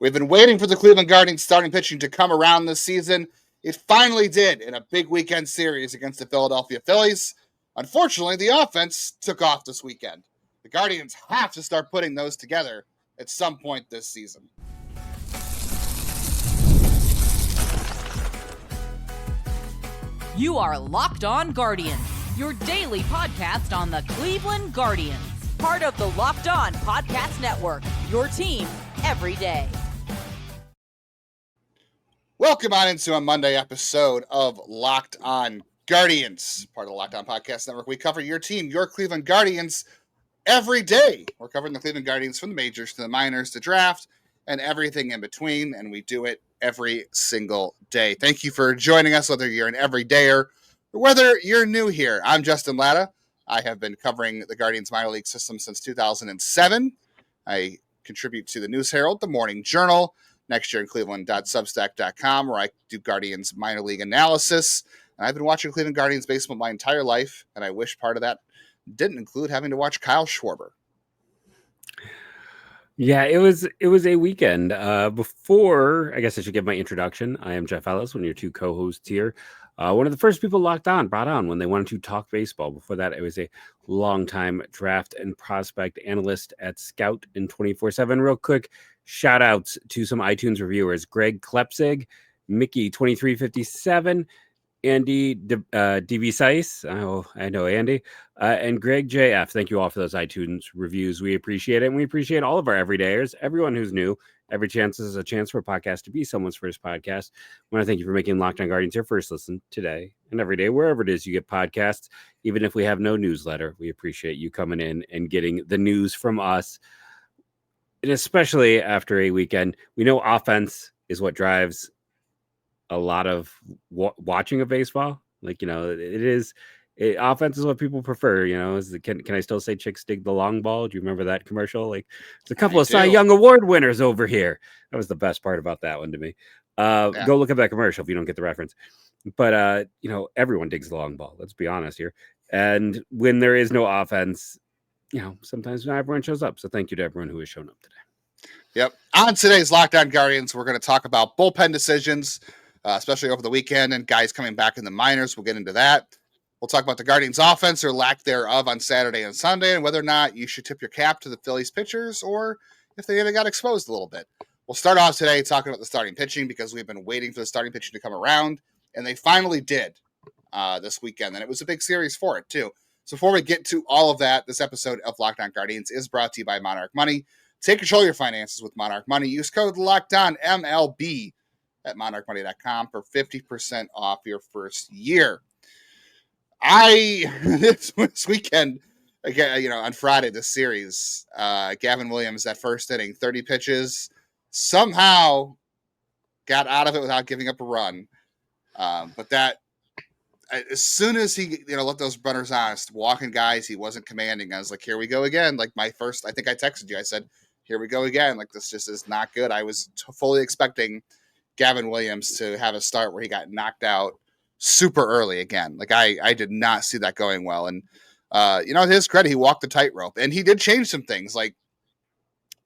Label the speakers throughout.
Speaker 1: We've been waiting for the Cleveland Guardians starting pitching to come around this season. It finally did in a big weekend series against the Philadelphia Phillies. Unfortunately, the offense took off this weekend. The Guardians have to start putting those together at some point this season.
Speaker 2: You are Locked On Guardians, your daily podcast on the Cleveland Guardians. Part of the Locked On Podcast Network, your team every day.
Speaker 1: Welcome on into a Monday episode of Locked On Guardians, part of the Locked On Podcast Network. We cover your team, your Cleveland Guardians, every day. We're covering the Cleveland Guardians from the majors to the minors to draft and everything in between, and we do it every single day. Thank you for joining us, whether you're an everydayer or whether you're new here. I'm Justin Latta. I have been covering the Guardians minor league system since 2007. I contribute to the News Herald, the Morning Journal, next year in cleveland.substack.com, where I do Guardians minor league analysis. And I've been watching Cleveland Guardians baseball my entire life, and I wish part of that didn't include having to watch Kyle Schwarber.
Speaker 3: Yeah, it was a weekend. Before, I guess I should give my introduction. I am Jeff Ellis, one of your two co-hosts here. One of the first people brought on when they wanted to talk baseball. Before that, I was a longtime draft and prospect analyst at Scout and 24/7. Real quick, shout outs to some iTunes reviewers: Greg Klepsig, Mickey 2357, Andy DV Sice. Oh, I know Andy. And Greg JF. Thank you all for those iTunes reviews. We appreciate it. And we appreciate all of our everydayers, everyone who's new. Every chance is a chance for a podcast to be someone's first podcast. I want to thank you for making Locked On Guardians your first listen today and every day, wherever it is you get podcasts. Even if we have no newsletter, we appreciate you coming in and getting the news from us. And especially after a weekend, we know offense is what drives a lot of watching of baseball. Like, offense is what people prefer. Can I still say chicks dig the long ball? Do you remember that commercial? Like, there's a couple of Cy Young Award winners over here. That was the best part about that one to me. Go look at that commercial if you don't get the reference. But everyone digs the long ball. Let's be honest here. And when there is no offense, sometimes not everyone shows up. So thank you to everyone who has shown up today.
Speaker 1: Yep. On today's Locked On Guardians, we're going to talk about bullpen decisions, especially over the weekend, and guys coming back in the minors. We'll get into that. We'll talk about the Guardians' offense or lack thereof on Saturday and Sunday, and whether or not you should tip your cap to the Phillies pitchers or if they even got exposed a little bit. We'll start off today talking about the starting pitching because we've been waiting for the starting pitching to come around, and they finally did this weekend, and it was a big series for it, too. So before we get to all of that, this episode of Locked On Guardians is brought to you by Monarch Money. Take control of your finances with Monarch Money. Use code LOCKEDONMLB at monarchmoney.com for 50% off your first year. This weekend, again, on Friday, this series, Gavin Williams, that first inning, 30 pitches, somehow got out of it without giving up a run. But that, as soon as he, let those runners on, walking guys, he wasn't commanding. I was like, here we go again. Like I think I texted you. I said, here we go again. Like, this just is not good. I was fully expecting Gavin Williams to have a start where he got knocked out super early again. Like, I did not see that going well. And, to his credit, he walked the tightrope. And he did change some things. Like,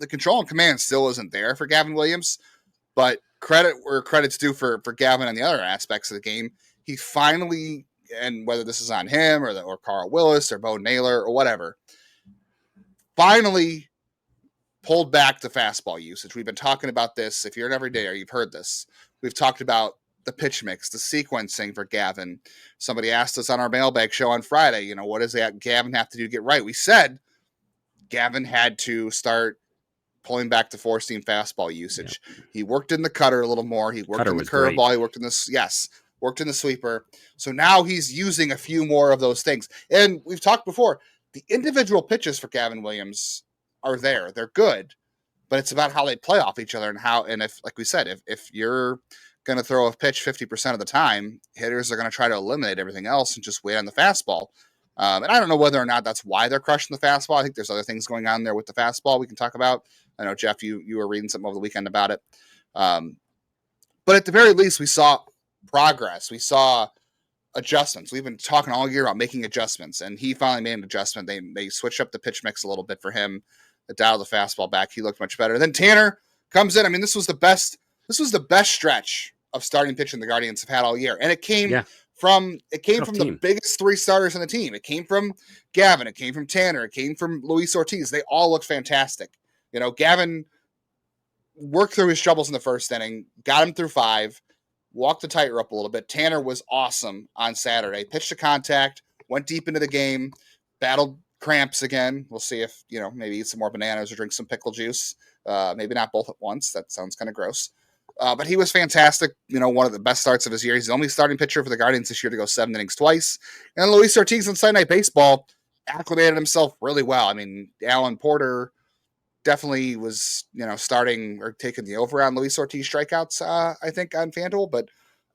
Speaker 1: the control and command still isn't there for Gavin Williams. But credit where credit's due for Gavin on the other aspects of the game. He finally, and whether this is on him or Carl Willis or Bo Naylor or whatever, finally pulled back the fastball usage. We've been talking about this. If you're an everydayer, you've heard this. We've talked about the pitch mix, the sequencing for Gavin. Somebody asked us on our mailbag show on Friday, what does Gavin have to do to get right? We said Gavin had to start pulling back the four-seam fastball usage. Yeah. He worked in the cutter a little more. He worked in the curveball. He worked in this, worked in the sweeper. So now he's using a few more of those things. And we've talked before, the individual pitches for Gavin Williams are there. They're good, but it's about how they play off each other and if, like we said, if you're going to throw a pitch 50% of the time, hitters are going to try to eliminate everything else and just wait on the fastball. And I don't know whether or not that's why they're crushing the fastball. I think there's other things going on there with the fastball we can talk about. I know, Jeff, you were reading something over the weekend about it. But at the very least, we saw progress. We saw adjustments. We've been talking all year about making adjustments, and he finally made an adjustment. They switched up the pitch mix a little bit for him, dialed the fastball back. He looked much better. Then Tanner Comes in. I mean, this was the best stretch of starting pitching the Guardians have had all year. And it came from the biggest three starters on the team. It came from Gavin, it came from Tanner, it came from Luis Ortiz. They all looked fantastic. You know, Gavin worked through his troubles in the first inning, got him through 5, walked the tightrope a little bit. Tanner was awesome on Saturday. Pitched to contact, went deep into the game, battled cramps again. We'll see if, you know, maybe eat some more bananas or drink some pickle juice. Maybe not both at once. That sounds kind of gross. But he was fantastic. You know, one of the best starts of his year. He's the only starting pitcher for the Guardians this year to go 7 innings twice. And Luis Ortiz on Sunday Night Baseball acclimated himself really well. I mean, Alan Porter definitely was, you know, starting or taking the over on Luis Ortiz strikeouts, I think, on FanDuel. But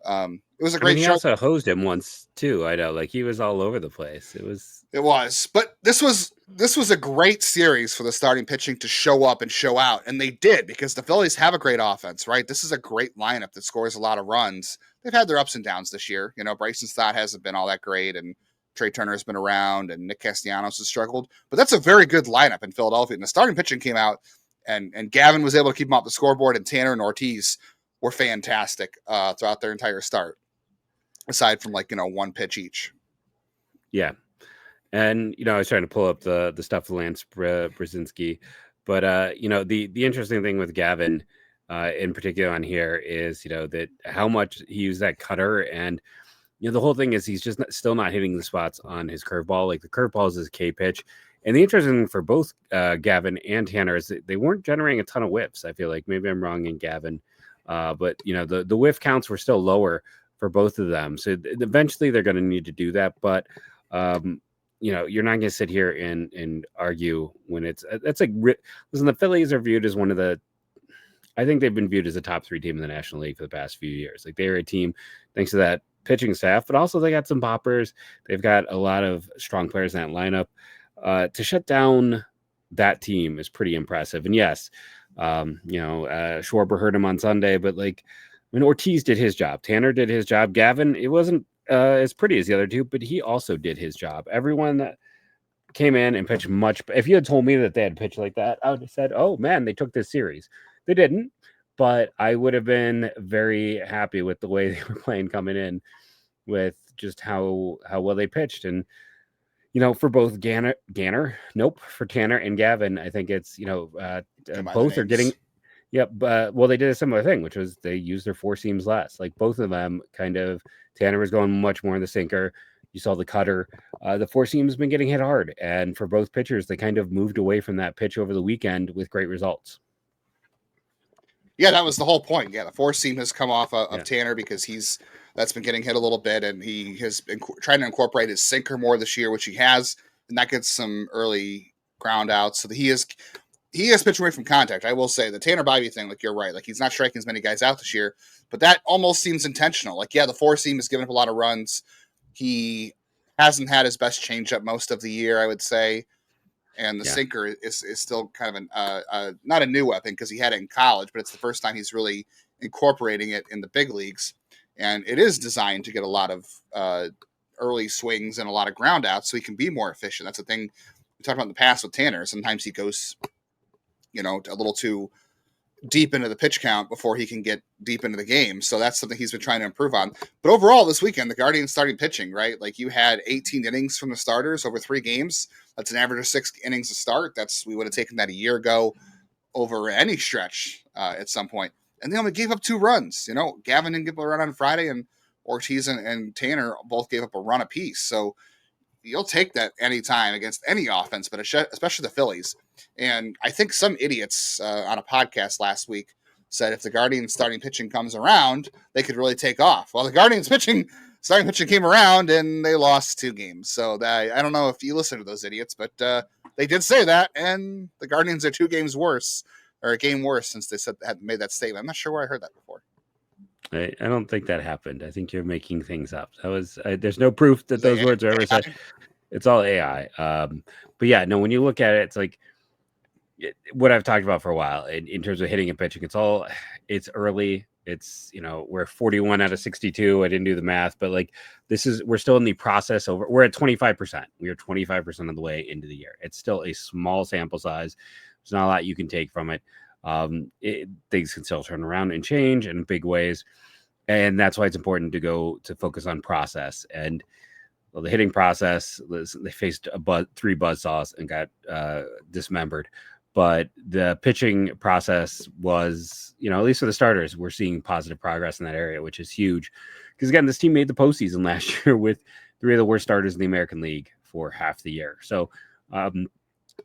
Speaker 1: it was a great show.
Speaker 3: He also hosed him once, too. I know. Like, he was all over the place. It was.
Speaker 1: But this was a great series for the starting pitching to show up and show out. And they did, because the Phillies have a great offense, right? This is a great lineup that scores a lot of runs. They've had their ups and downs this year. You know, Bryson Stott hasn't been all that great, and Trey Turner has been around, and Nick Castellanos has struggled. But that's a very good lineup in Philadelphia. And the starting pitching came out, and Gavin was able to keep them off the scoreboard, and Tanner and Ortiz were fantastic throughout their entire start, aside from, like, you know, one pitch each.
Speaker 3: Yeah. And, you know, I was trying to pull up the stuff with Lance Brzezinski, but, you know, the interesting thing with Gavin in particular on here is, you know, that how much he used that cutter. And, you know, the whole thing is he's just still not hitting the spots on his curveball. Like, the curveball is his K pitch. And the interesting thing for both Gavin and Tanner is that they weren't generating a ton of whiffs. I feel like maybe I'm wrong in Gavin, but, you know, the whiff counts were still lower for both of them. So eventually they're going to need to do that. But, you know, you're not going to sit here and argue when that's like, listen, the Phillies are viewed as I think they've been viewed as a top 3 team in the National League for the past few years. Like, they're a team thanks to that pitching staff, but also they got some poppers. They've got a lot of strong players in that lineup. To shut down that team is pretty impressive. And yes, you know, Schwarber hurt him on Sunday, but, like, I mean, Ortiz did his job. Tanner did his job. Gavin, it wasn't as pretty as the other two, but he also did his job. Everyone that came in and pitched if you had told me that they had pitched like that, I would have said, oh man, they took this series. They didn't, but I would have been very happy with the way they were playing coming in, with just how well they pitched. And, you know, for both for Tanner and Gavin, I think it's, you know, both are getting. Yep. Well, they did a similar thing, which was they used their 4 seams less. Like, both of them kind of, Tanner was going much more in the sinker. You saw the cutter. The 4 seam has been getting hit hard. And for both pitchers, they kind of moved away from that pitch over the weekend with great results.
Speaker 1: Yeah, that was the whole point. Yeah, the 4 seam has come off of Tanner because that's been getting hit a little bit, and he has been trying to incorporate his sinker more this year, which he has, and that gets some early ground outs. So he has pitched away from contact. I will say the Tanner Bibee thing, like, you're right. Like, he's not striking as many guys out this year, but that almost seems intentional. Like, yeah, the 4 seam has given up a lot of runs. He hasn't had his best changeup most of the year, I would say. And the sinker is still kind of not a new weapon, because he had it in college, but it's the first time he's really incorporating it in the big leagues. And it is designed to get a lot of early swings and a lot of ground outs so he can be more efficient. That's the thing we talked about in the past with Tanner. Sometimes he goes, you know, a little too deep into the pitch count before he can get deep into the game. So that's something he's been trying to improve on. But overall this weekend, the Guardians started pitching, right? Like, you had 18 innings from the starters over 3 games. That's an average of 6 innings to start. We would have taken that a year ago over any stretch at some point. And they only gave up 2 runs. You know, Gavin didn't give up a run on Friday, and Ortiz and Tanner both gave up a run apiece. So you'll take that anytime against any offense, but especially the Phillies. And I think some idiots on a podcast last week said if the Guardians starting pitching comes around, they could really take off. Well, the Guardians starting pitching came around, and they lost 2 games. So I don't know if you listen to those idiots, but they did say that, and the Guardians are 2 games worse, or a game worse, since they had made that statement. I'm not sure where I heard that before.
Speaker 3: I don't think that happened. I think you're making things up. There's no proof that those words are ever said. It's all AI. But yeah, no, when you look at it, it's like what I've talked about for a while in terms of hitting and pitching. It's early. It's, you know, we're 41 out of 62. I didn't do the math, but like we're still in the process we're at 25%. We are 25% of the way into the year. It's still a small sample size. There's not a lot you can take from it. things can still turn around and change in big ways. And that's why it's important to focus on process. And the hitting process, they faced 3 buzzsaws and got dismembered. But the pitching process was, at least for the starters, we're seeing positive progress in that area, which is huge. Because, again, this team made the postseason last year with 3 of the worst starters in the American League for half the year. So, and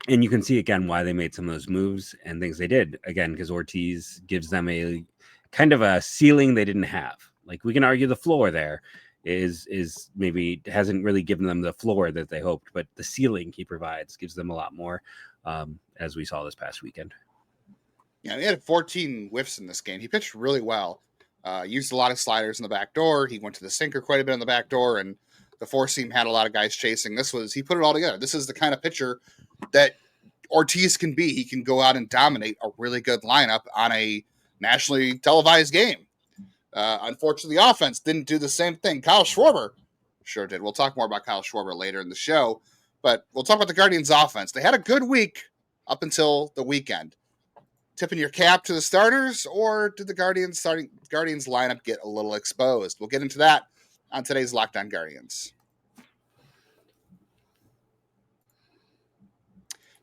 Speaker 3: you can see, again, why they made some of those moves and things they did. Again, because Ortiz gives them a kind of a ceiling they didn't have. Like, we can argue the floor there is maybe hasn't really given them the floor that they hoped, but the ceiling he provides gives them a lot more, as we saw this past weekend.
Speaker 1: Yeah, he had 14 whiffs in this game. He pitched really well. Used a lot of sliders in the back door. He went to the sinker quite a bit in the back door, and the 4-seam had a lot of guys chasing. He put it all together. This is the kind of pitcher that Ortiz can be. He can go out and dominate a really good lineup on a nationally televised game. Unfortunately, the offense didn't do the same thing. Kyle Schwarber sure did. We'll talk more about Kyle Schwarber later in the show, but we'll talk about the Guardians' offense. They had a good week up until the weekend. Tipping your cap to the starters, or did the Guardians lineup get a little exposed? We'll get into that on today's Locked On Guardians.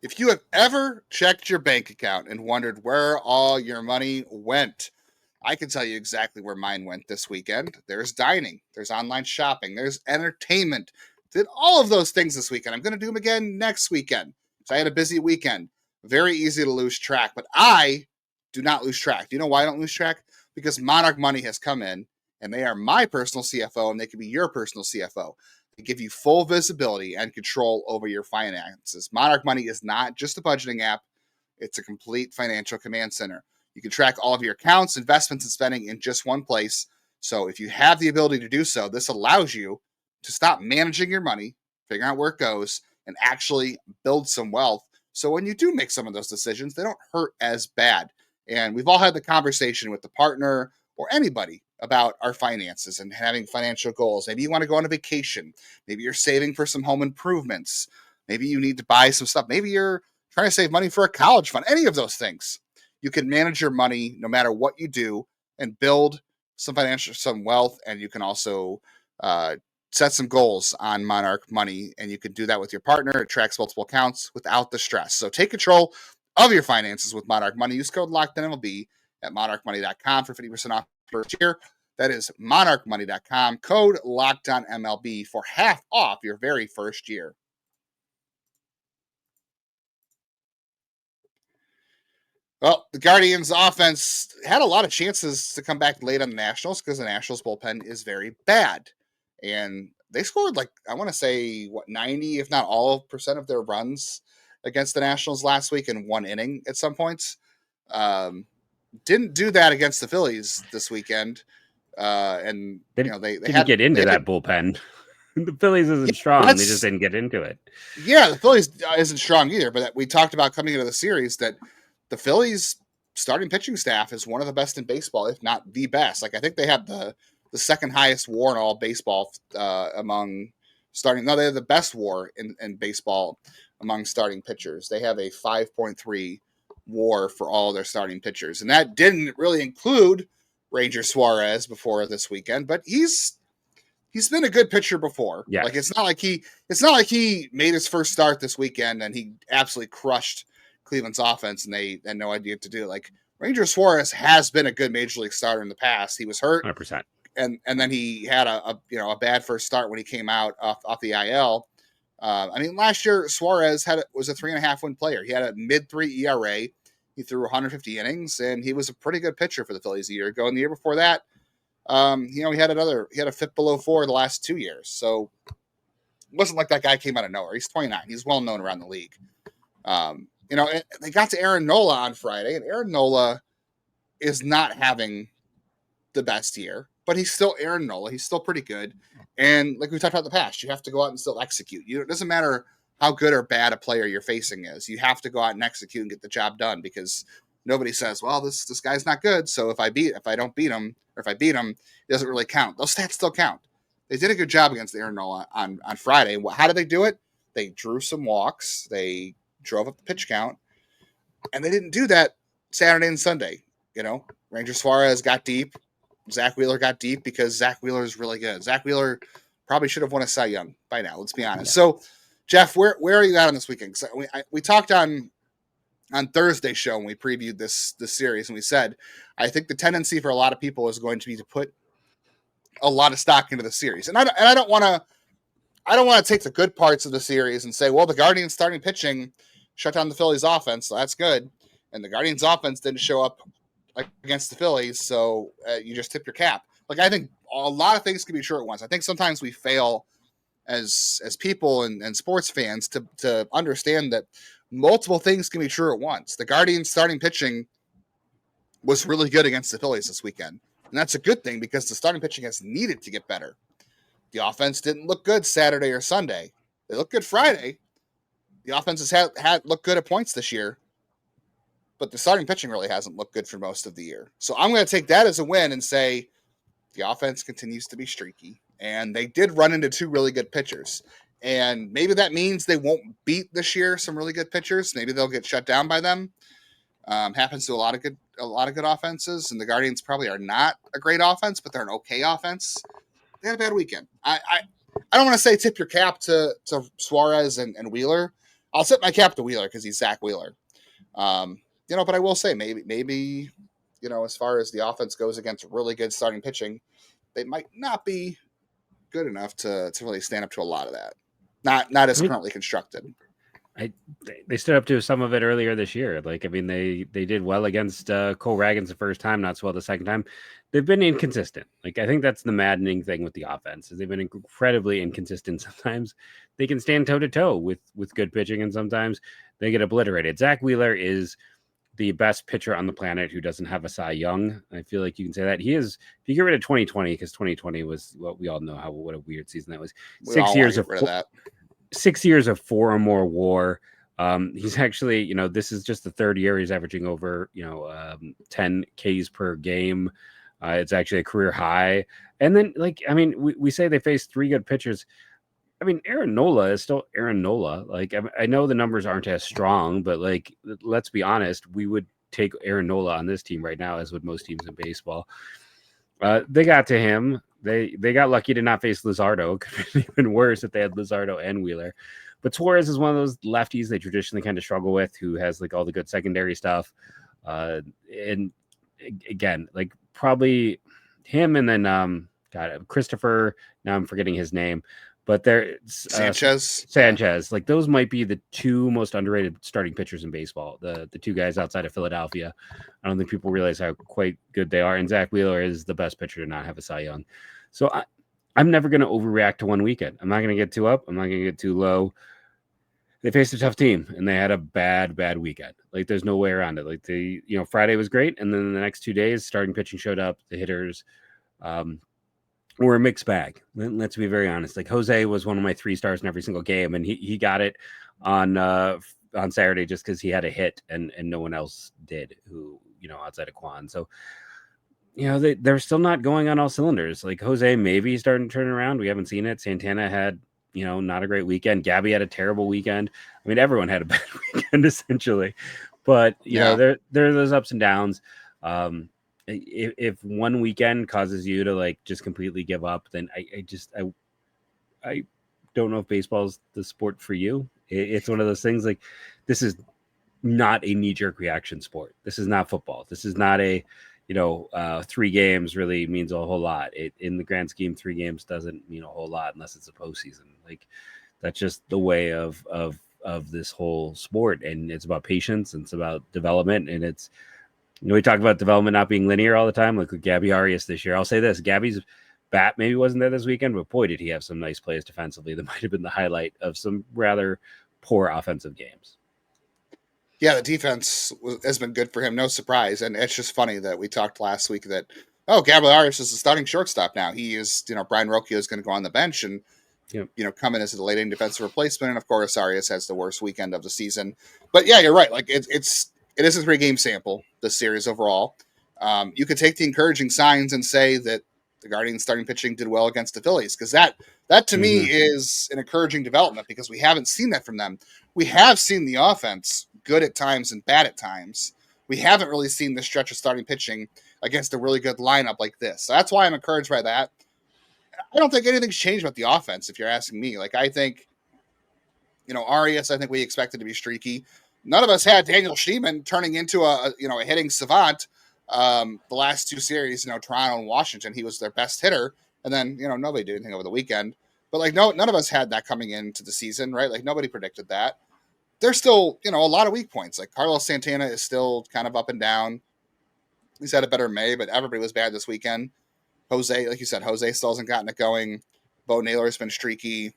Speaker 1: If you have ever checked your bank account and wondered where all your money went, I can tell you exactly where mine went this weekend. There's dining, there's online shopping, there's entertainment. Did all of those things this weekend. I'm going to do them again next weekend. So I had a busy weekend. Very easy to lose track, but I do not lose track. Do you know why I don't lose track? Because Monarch Money has come in, and they are my personal CFO, and they can be your personal CFO. They give you full visibility and control over your finances. Monarch Money is not just a budgeting app. It's a complete financial command center. You can track all of your accounts, investments, and spending in just one place. So if you have the ability to do so, this allows you to stop managing your money, figure out where it goes, and actually build some wealth. So when you do make some of those decisions, they don't hurt as bad. And we've all had the conversation with the partner or anybody about our finances and having financial goals. Maybe you want to go on a vacation. Maybe you're saving for some home improvements. Maybe you need to buy some stuff. Maybe you're trying to save money for a college fund. Any of those things. You can manage your money no matter what you do and build some wealth. And you can also set some goals on Monarch Money, and you can do that with your partner. It tracks multiple accounts without the stress. So take control of your finances with Monarch Money. Use code LOCKEDONMLB at monarchmoney.com for 50% off first year. That is monarchmoney.com. Code LOCKEDONMLB for half off your very first year. Well, the Guardians' offense had a lot of chances to come back late on the Nationals because the Nationals' bullpen is very bad. And they scored, 90, if not all percent of their runs against the Nationals last week in one inning at some points. Didn't do that against the Phillies this weekend. And
Speaker 3: they didn't get into that bullpen. The Phillies isn't strong. They just didn't get into it.
Speaker 1: Yeah, the Phillies isn't strong either. But we talked about coming into the series that the Phillies starting pitching staff is one of the best in baseball, if not the best. I think they have the second highest WAR in all baseball among starting. No, they have the best WAR in baseball among starting pitchers. They have a 5.3 WAR for all their starting pitchers, and that didn't really include Ranger Suarez before this weekend. But he's been a good pitcher before.
Speaker 3: Yeah,
Speaker 1: it's not like he made his first start this weekend and he absolutely crushed Cleveland's offense and they had no idea what to do. Ranger Suarez has been a good major league starter in the past. He was hurt
Speaker 3: 100%.
Speaker 1: And then he had a bad first start when he came out off the IL. Last year Suarez was a 3.5 win player. He had a mid-3 ERA. He threw 150 innings, and he was a pretty good pitcher for the Phillies a year ago. And the year before that, he had a FIP below 4 the last 2 years. So it wasn't like that guy came out of nowhere. He's 29. He's well known around the league. They got to Aaron Nola on Friday, and Aaron Nola is not having the best year, but he's still Aaron Nola. He's still pretty good. And like we talked about in the past, you have to go out and still execute. It doesn't matter how good or bad a player you're facing is. You have to go out and execute and get the job done because nobody says, well, this guy's not good. So if I don't beat him, or if I beat him, it doesn't really count. Those stats still count. They did a good job against Aaron Nola on Friday. How did they do it? They drew some walks. They drove up the pitch count. And they didn't do that Saturday and Sunday. Ranger Suarez got deep. Zach Wheeler got deep because Zach Wheeler is really good. Zach Wheeler probably should have won a Cy Young by now. Let's be honest. Yeah. So, Jeff, where are you at on this weekend? So we talked on Thursday's show when we previewed this series, and we said I think the tendency for a lot of people is going to be to put a lot of stock into the series, and I don't want to take the good parts of the series and say, well, the Guardians starting pitching shut down the Phillies offense, so that's good, and the Guardians offense didn't show up against the Phillies, so you just tip your cap. Like, I think a lot of things can be true at once. I think sometimes we fail as people and sports fans to understand that multiple things can be true at once. The Guardians starting pitching was really good against the Phillies this weekend, and that's a good thing because the starting pitching has needed to get better. The offense didn't look good Saturday or Sunday. They looked good Friday. The offense has had looked good at points this year, but the starting pitching really hasn't looked good for most of the year. So I'm going to take that as a win and say the offense continues to be streaky. And they did run into two really good pitchers. And maybe that means they won't beat this year some really good pitchers. Maybe they'll get shut down by them. Happens to a lot of good offenses. And the Guardians probably are not a great offense, but they're an okay offense. They had a bad weekend. I don't want to say tip your cap to Suarez and Wheeler. I'll tip my cap to Wheeler because he's Zach Wheeler. But I will say maybe, as far as the offense goes against really good starting pitching, they might not be good enough to really stand up to a lot of that. Not as currently constructed.
Speaker 3: They stood up to some of it earlier this year. They did well against Cole Ragans the first time, not so well the second time. They've been inconsistent. I think that's the maddening thing with the offense is they've been incredibly inconsistent. Sometimes they can stand toe to toe with good pitching, and sometimes they get obliterated. Zach Wheeler is the best pitcher on the planet who doesn't have a Cy Young. I feel like you can say that. He is, if you get rid of 2020, because 2020 was what we all know what a weird season that was. 6 years of that. 6 years of 4 or more WAR. He's actually, this is just the third year he's averaging over, 10 Ks per game. It's actually a career high. And then, we say they faced 3 good pitchers. Aaron Nola is still Aaron Nola. I know the numbers aren't as strong, but let's be honest, we would take Aaron Nola on this team right now, as would most teams in baseball. They got to him. They got lucky to not face Luzardo. Could have been even worse if they had Luzardo and Wheeler. But Suarez is one of those lefties they traditionally kind of struggle with, who has all the good secondary stuff. And again, probably him, and then Christopher. Now I'm forgetting his name. But they're
Speaker 1: Sanchez.
Speaker 3: Those might be the 2 most underrated starting pitchers in baseball. The 2 guys outside of Philadelphia. I don't think people realize how quite good they are. And Zach Wheeler is the best pitcher to not have a Cy Young. So I'm never going to overreact to one weekend. I'm not going to get too up. I'm not going to get too low. They faced a tough team, and they had a bad weekend. There's no way around it. Friday was great, and then the next 2 days, starting pitching showed up. The hitters, were a mixed bag. Let's be very honest. Jose was one of my 3 stars in every single game, and he got it on Saturday just because he had a hit and no one else did, who outside of Quan. So they're still not going on all cylinders. Jose maybe starting to turn around. We haven't seen it. Santana had not a great weekend. Gabby had a terrible weekend. Everyone had a bad weekend essentially, but there are those ups and downs. If one weekend causes you to just completely give up, then I don't know if baseball's the sport for you. It's one of those things this is not a knee-jerk reaction sport. This is not football. This is not a 3 games really means a whole lot. In the grand scheme, 3 games doesn't mean a whole lot unless it's a postseason. That's just the way of this whole sport, and it's about patience and it's about development, and it's. We talk about development not being linear all the time, like with Gabby Arias this year. I'll say this, Gabby's bat maybe wasn't there this weekend, but boy, did he have some nice plays defensively. That might have been the highlight of some rather poor offensive games.
Speaker 1: Yeah, the defense has been good for him. No surprise. And it's just funny that we talked last week that, Gabby Arias is the starting shortstop now. He is, Brian Rocchio is going to go on the bench and, come in as a late inning defensive replacement. And of course, Arias has the worst weekend of the season. But yeah, you're right. It is a 3-game sample, this series overall. You could take the encouraging signs and say that the Guardians starting pitching did well against the Phillies, because that to me is an encouraging development, because we haven't seen that from them. We have seen the offense good at times and bad at times, we haven't really seen this stretch of starting pitching against a really good lineup like this. So that's why I'm encouraged by that. I don't think anything's changed about the offense, if you're asking me. Like, I think, Arias, I think we expected to be streaky. None of us had Daniel Schneemann turning into a hitting savant. The last two series, Toronto and Washington, he was their best hitter. And then, nobody did anything over the weekend. But, like, none of us had that coming into the season, right? Like, nobody predicted that. There's still, a lot of weak points. Like, Carlos Santana is still kind of up and down. He's had a better May, but everybody was bad this weekend. Jose, like you said, Jose still hasn't gotten it going. Bo Naylor's been streaky.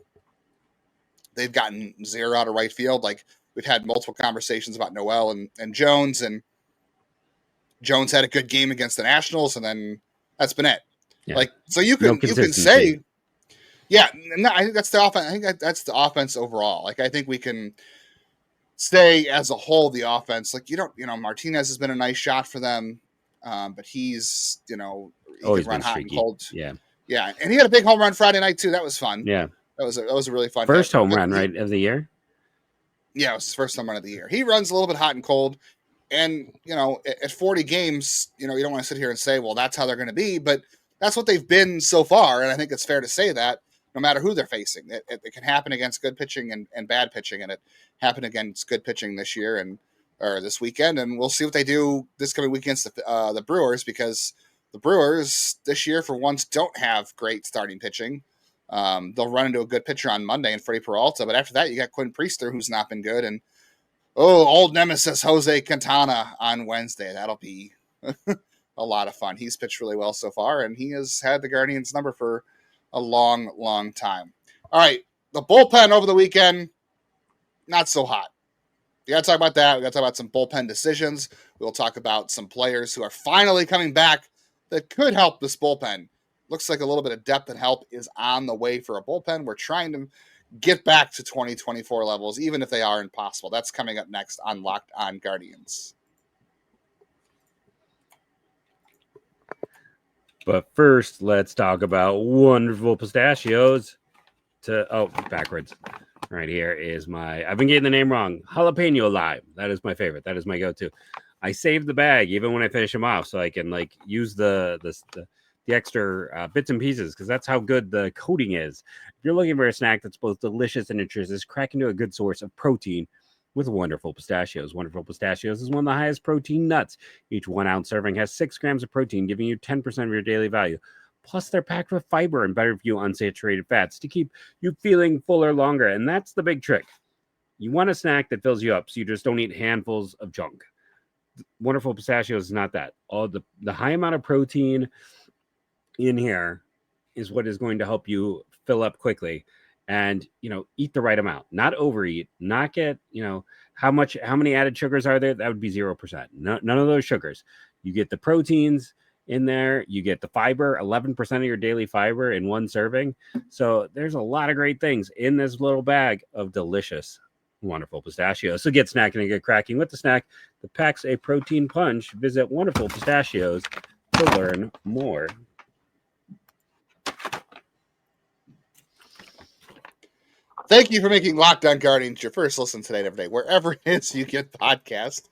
Speaker 1: They've gotten 0 out of right field. Like, we've had multiple conversations about Noel and Jones, and Jones had a good game against the Nationals, and then that's been it. Yeah. Like, so you can say, yeah, no, I think that's the offense. I think that's the offense overall. Like, I think we can say as a whole, the offense, like, Martinez has been a nice shot for them. But he's, he can run hot and cold.
Speaker 3: Yeah.
Speaker 1: Yeah. And he had a big home run Friday night too. That was fun.
Speaker 3: Yeah.
Speaker 1: That was a really fun
Speaker 3: first home run, right, of the year.
Speaker 1: Yeah, it was his first home run of the year. He runs a little bit hot and cold. And, at 40 games, you don't want to sit here and say, well, that's how they're going to be, but that's what they've been so far. And I think it's fair to say that no matter who they're facing, it can happen against good pitching and bad pitching. And it happened against good pitching this year or this weekend. And we'll see what they do this coming week against the Brewers, because the Brewers this year for once don't have great starting pitching. They'll run into a good pitcher on Monday in Freddie Peralta, but after that you got Quinn Priester, who's not been good, and old nemesis Jose Quintana on Wednesday. That'll be a lot of fun. He's pitched really well so far, and he has had the Guardians number for a long, long time. All right, the bullpen over the weekend, not so hot. We got to talk about that. We got to talk about some bullpen decisions. We'll talk about some players who are finally coming back that could help this bullpen. Looks like a little bit of depth and help is on the way for a bullpen. We're trying to get back to 2024 levels, even if they are impossible. That's coming up next on Locked On Guardians.
Speaker 3: But first, let's talk about wonderful pistachios. Backwards. Right here is I've been getting the name wrong. Jalapeno lime. That is my favorite. That is my go-to. I save the bag even when I finish them off, so I can use the extra bits and pieces, because that's how good the coating is. If you're looking for a snack that's both delicious and nutritious, crack into a good source of protein with Wonderful Pistachios. Wonderful Pistachios is one of the highest protein nuts. Each 1 ounce serving has 6 grams of protein, giving you 10% of your daily value. Plus, they're packed with fiber and better for you unsaturated fats to keep you feeling fuller longer. And that's the big trick. You want a snack that fills you up, so you just don't eat handfuls of junk. Wonderful Pistachios is not that. All the high amount of protein in here is what is going to help you fill up quickly, and eat the right amount, not overeat, not get how many added sugars are there. That would be 0%. None of those sugars. You get the proteins in there, you get the fiber, 11% of your daily fiber in one serving. So there's a lot of great things in this little bag of delicious Wonderful Pistachios. So get snacking and get cracking with the snack that packs a protein punch. Visit Wonderful Pistachios to learn more.
Speaker 1: Thank you for making Locked On Guardians your first listen today and every day, wherever it is you get podcast.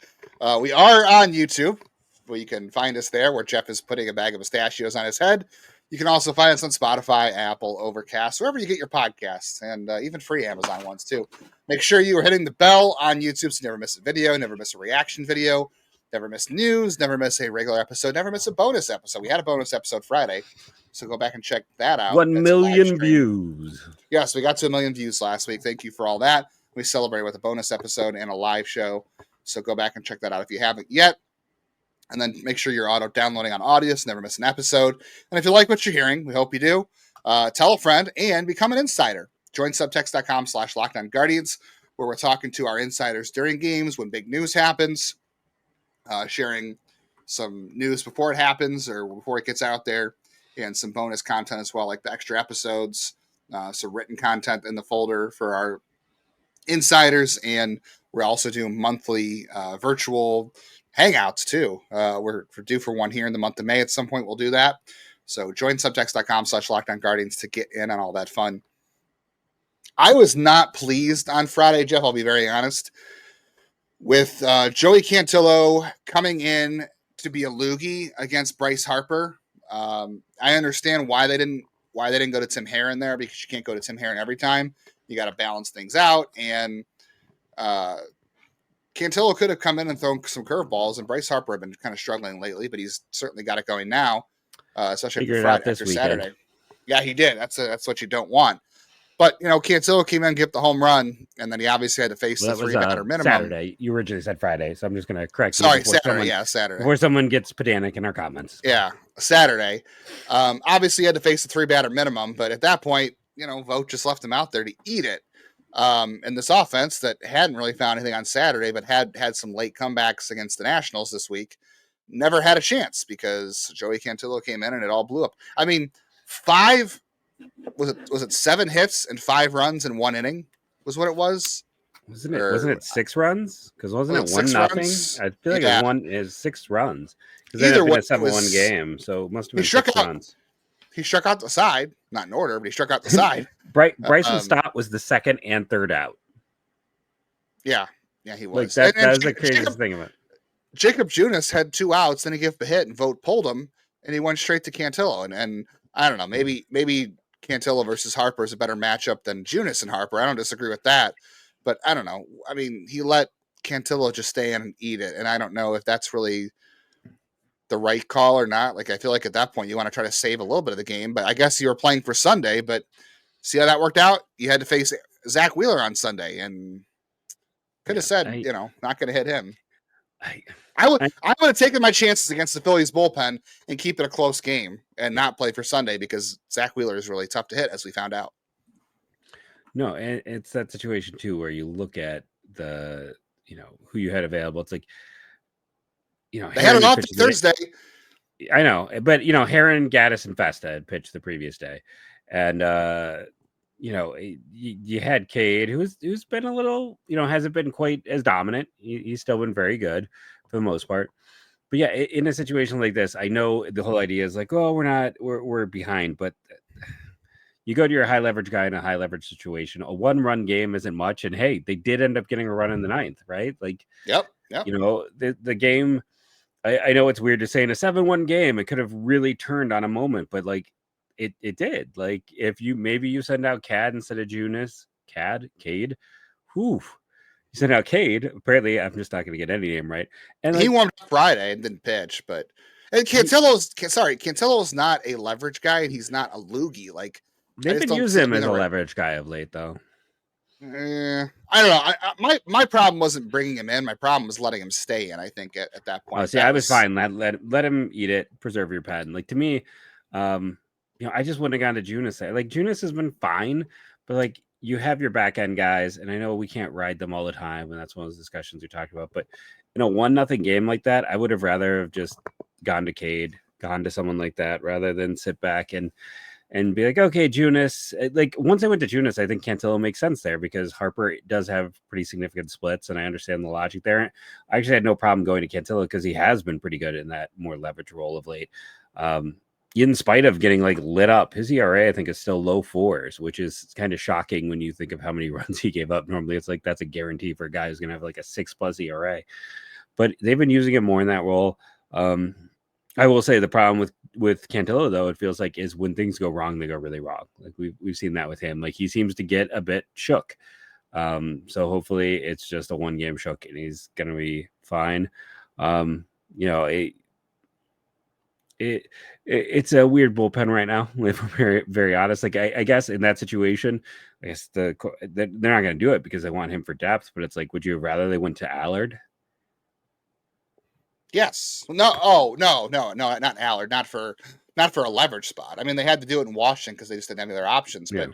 Speaker 1: We are on YouTube, where you can find us there, where Jeff is putting a bag of pistachios on his head. You can also find us on Spotify, Apple, Overcast, wherever you get your podcasts, and even free Amazon ones too. Make sure you are hitting the bell on YouTube so you never miss a video, never miss a reaction video, never miss news, never miss a regular episode, never miss a bonus episode. We had a bonus episode Friday, so go back and check that out.
Speaker 3: 1 million views.
Speaker 1: Yes, we got to 1 million views last week. Thank you for all that. We celebrated with a bonus episode and a live show, so go back and check that out if you haven't yet. And then make sure you're auto-downloading on Audio so never miss an episode. And if you like what you're hearing, we hope you do, tell a friend and become an insider. Join subtext.com/LockedOnGuardians, where we're talking to our insiders during games when big news happens, sharing some news before it happens or before it gets out there, and some bonus content as well, like the extra episodes, some written content in the folder for our insiders. And we're also doing monthly virtual hangouts too. We're due for one here in the month of May. At some point we'll do that. So join subtext.com/LockedOnGuardians to get in on all that fun. I was not pleased on Friday, Jeff. I'll be very honest. with Joey Cantillo coming in to be a loogie against Bryce Harper. I understand why they didn't go to Tim Herron there, because you can't go to Tim Herron every time. You got to balance things out, and Cantillo could have come in and thrown some curveballs, and Bryce Harper had been kind of struggling lately, but he's certainly got it going now, especially after Saturday. Yeah, he did. That's what you don't want. But, Cantillo came in and gave the home run, and then he obviously had to face the 3-batter minimum.
Speaker 3: Saturday. You originally said Friday, so I'm just going to correct you.
Speaker 1: Sorry, Saturday. Saturday.
Speaker 3: Before someone gets pedantic in our comments.
Speaker 1: Yeah, Saturday. Obviously, he had to face the 3-batter minimum, but at that point, Vogt just left him out there to eat it. And this offense that hadn't really found anything on Saturday, but had some late comebacks against the Nationals this week, never had a chance because Joey Cantillo came in and it all blew up. I mean, was it 7 hits and 5 runs in 1 inning was what it was?
Speaker 3: Wasn't it 6 runs? Because wasn't it 1-0? I feel like it was 6 runs. Because then it was a 7-1 game, so it must have been 6 runs.
Speaker 1: He struck out the side, not in order, but he struck out the side.
Speaker 3: Bryson Stott was the 2nd and 3rd out.
Speaker 1: Yeah, he was.
Speaker 3: That was the craziest thing of it.
Speaker 1: Jacob Junis had 2 outs, then he gave up a hit, and Vogt pulled him, and he went straight to Cantillo. And I don't know, maybe Cantillo versus Harper is a better matchup than Junis and Harper. I don't disagree with that, but I don't know. I mean, he let Cantillo just stay in and eat it, and I don't know if that's really the right call or not. Like, I feel like at that point you want to try to save a little bit of the game, but I guess you were playing for Sunday, but see how that worked out? You had to face Zach Wheeler on Sunday, and could have said, not going to hit him. I would have taken my chances against the Phillies bullpen and keep it a close game and not play for Sunday, because Zach Wheeler is really tough to hit, as we found out.
Speaker 3: No, and it's that situation too where you look at the who you had available. It's like
Speaker 1: they had an off Thursday.
Speaker 3: I know, but Herron, Gaddis, and Festa had pitched the previous day, and you had Cade, who's been a little, hasn't been quite as dominant. He's still been very good for the most part. But yeah, in a situation like this, I know the whole idea is like, oh, we're behind, but you go to your high leverage guy in a high leverage situation. A 1-run game isn't much, and hey, they did end up getting a run in the 9th, right? Like,
Speaker 1: yep.
Speaker 3: The game. I know it's weird to say in a 7-1 game, it could have really turned on a moment, but like it did. Like, if you send out Cade instead of Cade, whew. You sent out Cade. Apparently, I'm just not going to get any name right. And
Speaker 1: he warmed up Friday and didn't pitch, but Cantillo's not a leverage guy, and he's not a loogie. Like,
Speaker 3: they've been using him as a leverage guy of late, though.
Speaker 1: I don't know. My problem wasn't bringing him in. My problem was letting him stay in. I think at that point.
Speaker 3: I was fine. Let him eat it. Preserve your pen. Like, to me, I just wouldn't have gone to Junis. Like, Junis has been fine, but like, you have your back end guys, and I know we can't ride them all the time, and that's one of those discussions we talked about. But 1-0 game like that, I would have rather have just gone to Cade, gone to someone like that, rather than sit back and be like, okay, Junis. Like, once I went to Junis, I think Cantillo makes sense there, because Harper does have pretty significant splits, and I understand the logic there. I actually had no problem going to Cantillo because he has been pretty good in that more leverage role of late. In spite of getting like lit up, his ERA I think is still low 4s, which is kind of shocking when you think of how many runs he gave up. Normally, it's like that's a guarantee for a guy who's going to have like a 6+ ERA. But they've been using him more in that role. I will say the problem with Cantillo, though, it feels like, is when things go wrong, they go really wrong. Like, we've seen that with him. Like, he seems to get a bit shook. So hopefully it's just a 1-game shook and he's going to be fine. It's a weird bullpen right now, if we're very, very honest. Like, I guess in that situation, I guess they're not going to do it because they want him for depth. But it's like, would you rather they went to Allard?
Speaker 1: Yes. No, not Allard. Not for a leverage spot. I mean, they had to do it in Washington because they just didn't have any other options. But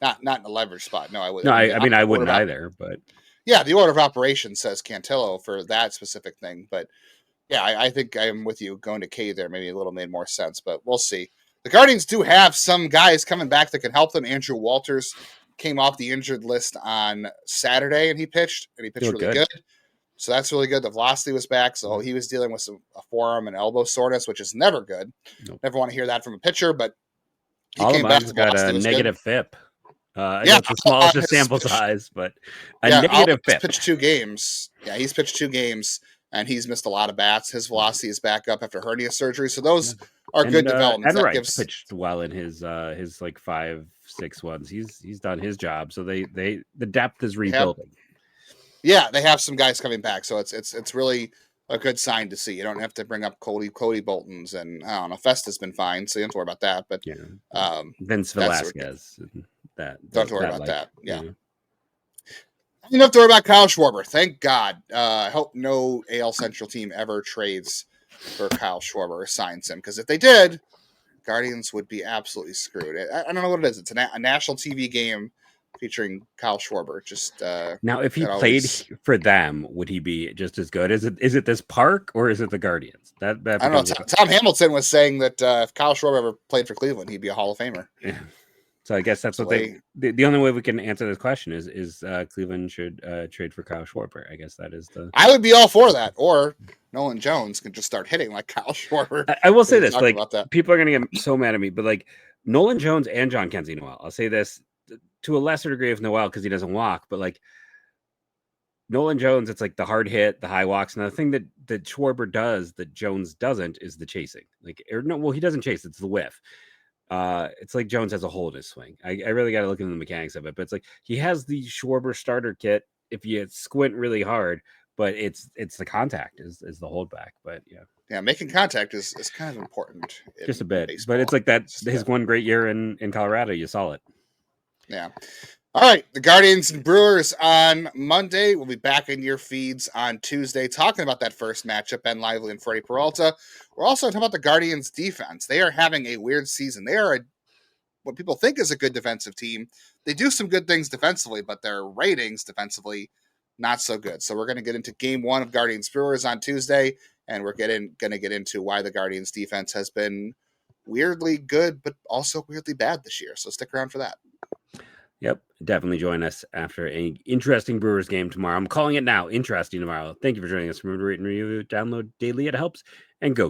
Speaker 1: not in a leverage spot. No, I wouldn't.
Speaker 3: No, I wouldn't either. But
Speaker 1: yeah, the order of operations says Cantillo for that specific thing. But yeah, I think I'm with you. Going to K there maybe made more sense, but we'll see. The Guardians do have some guys coming back that can help them. Andrew Walters came off the injured list on Saturday, and he pitched really good. So that's really good. The velocity was back, so he was dealing with a forearm and elbow soreness, which is never good. Nope. Never want to hear that from a pitcher, but he came back.
Speaker 3: Got a negative FIP. I know it's the smallest sample size, but a negative
Speaker 1: He's
Speaker 3: FIP.
Speaker 1: pitched 2 games. Yeah, he's pitched 2 games, and he's missed a lot of bats. His velocity is back up after hernia surgery, so those are good developments.
Speaker 3: And Wright pitched well in his like 5-6 ones. He's done his job. So the depth is rebuilding.
Speaker 1: They have some guys coming back, so it's really a good sign to see. You don't have to bring up Cody Boltons, and I don't know. Festa's been fine, so you don't have to worry about that. But
Speaker 3: Vince Velasquez,
Speaker 1: don't have to worry about that. Yeah.
Speaker 3: You
Speaker 1: don't have to worry about Kyle Schwarber. Thank God. I hope no AL Central team ever trades for Kyle Schwarber or signs him, because if they did, Guardians would be absolutely screwed. I don't know what it is. It's a national TV game featuring Kyle Schwarber. Just
Speaker 3: now, if he played for them, would he be just as good? Is it this park or is it the Guardians? That I don't
Speaker 1: know. Tom Hamilton was saying that if Kyle Schwarber ever played for Cleveland, he'd be a Hall of Famer.
Speaker 3: Yeah. So I guess that's what the only way we can answer this question is Cleveland should trade for Kyle Schwarber. I guess that is I
Speaker 1: would be all for that. Or Nolan Jones can just start hitting like Kyle Schwarber.
Speaker 3: I will say this, like, people are going to get so mad at me, but like Nolan Jones and John Kenzie Noel, I'll say this to a lesser degree of Noel because he doesn't walk, but like Nolan Jones, it's like the hard hit, the high walks, and the thing that Schwarber does that Jones doesn't is the chasing. He doesn't chase; it's the whiff. It's like Jones has a hole in his swing. I really got to look into the mechanics of it, but it's like he has the Schwarber starter kit if you squint really hard, but it's the contact is the holdback. But
Speaker 1: making contact is kind of important,
Speaker 3: just a bit. Baseball. But it's like that his one great year in Colorado, you saw it.
Speaker 1: Yeah. All right, the Guardians and Brewers on Monday. We'll be back in your feeds on Tuesday talking about that first matchup, Ben Lively and Freddie Peralta. We're also talking about the Guardians' defense. They are having a weird season. They are what people think is a good defensive team. They do some good things defensively, but their ratings defensively, not so good. So we're going to get into Game 1 of Guardians Brewers on Tuesday, and we're going to get into why the Guardians' defense has been weirdly good, but also weirdly bad this year. So stick around for that.
Speaker 3: Yep, definitely join us after an interesting Brewers game tomorrow. I'm calling it now, interesting tomorrow. Thank you for joining us. Remember to rate and review, download daily. It helps. And go